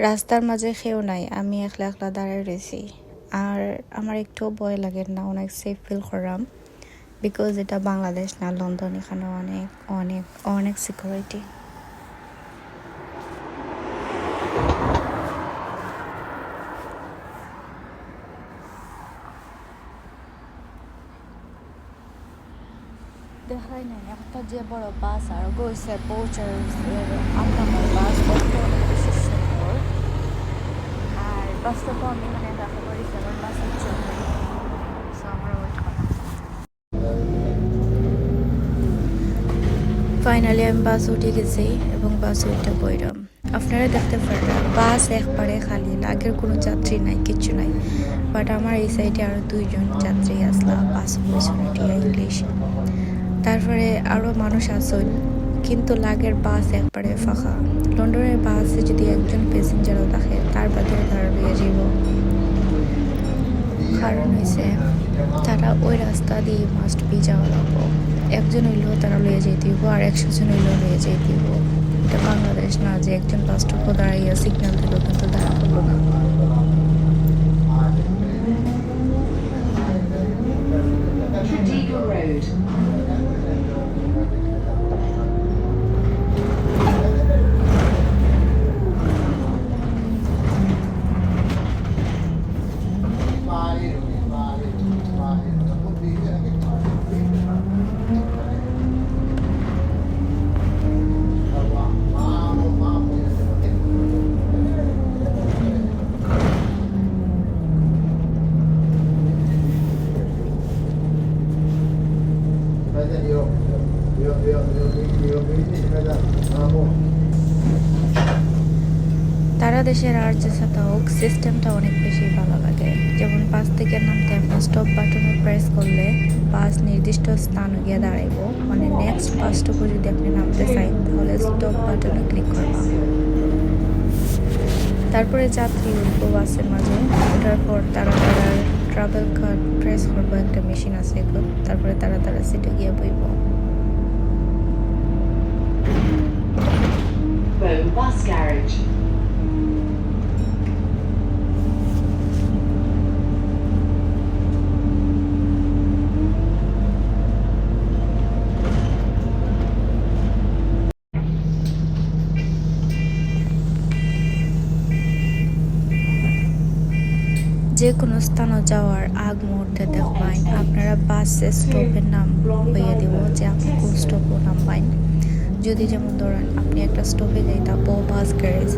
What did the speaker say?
রাস্তার মাঝে কেউ নাই, আমি একলা একলা দাঁড়ায় রয়েছি। আর আমার একটু ভয় লাগে না, অনেক সেফ ফিল করলাম, বিকজ এটা বাংলাদেশ না লন্ডন, এখানে অনেক অনেক অনেক সিকিউরিটি। দেখাই নাই একটা যে বড় বাস আর গইছে পৌঁছার 8 নম্বর বাস, অনেক বেশি সুন্দর। আর বাসটা তো আমি মানে দেখা করি 7 বাসের জন্য, সো আমার ওয়েট করা। ফাইনালি আমি বাস উঠে গেছি এবং বাস উঠে বইলাম। আপনারা দেখতে পারেন বাস একবারে খালি, আগের কোনো যাত্রী নাই, কিচ্ছু নাই। বাট আমার এই সাইডে আরো 2জন যাত্রী আসলা, বাস পিছনে টিয়া ইংলিশ। তারপরে আরো মানুষ আসল, কিন্তু লাগের বাস একবারে ফাঁকা। লন্ডনের বাসে যদি একজন প্যাসেঞ্জারও থাকে, তার বাদেও তারা লইয়া যাব। কারণ হয়েছে তারা ওই রাস্তা দিয়ে মাস্ট বি যাওয়া লাগবো। একজন হইলেও তারা লইয়া যেতে হইব, আর 100 জন হইলেও লইয়া যেতে হইব। এটা বাংলাদেশ না যে একজন বাস স্টপও দাঁড়াইয়া সিগন্যাল দিল কিন্তু দাঁড়া করলো না। তারা দেশের আর যে সাথে হোক, সিস্টেমটা অনেক বেশি ভালো লাগে। যেমন বাস থেকে নামতে আপনি স্টপ বাটনে প্রেস করলে বাস নির্দিষ্ট স্থান গিয়ে দাঁড়াইব, মানে নেক্সট বাস স্টপে যদি আপনি নামতে চাই তাহলে স্টপ বাটনে ক্লিক করবা। তারপরে যাত্রী উঠবো বাসের মাঝে, ওঠার পর তারা ট্রাভেল কার্ড প্রেস করবো, একটা মেশিন আছে এগুলো। তারপরে তারা সিটে গিয়ে বইব। Bus garage. যে কোনো স্থানে যাওয়ার আগ মুহূর্তে দেখবেন আপনারা বাস স্টপের নাম হইয়া দিব যে আপনি কোন স্টপও নামবেন। যদি যেমন ধরেন আপনি একটা স্টপে যাইতা বাস গ্যারেজ,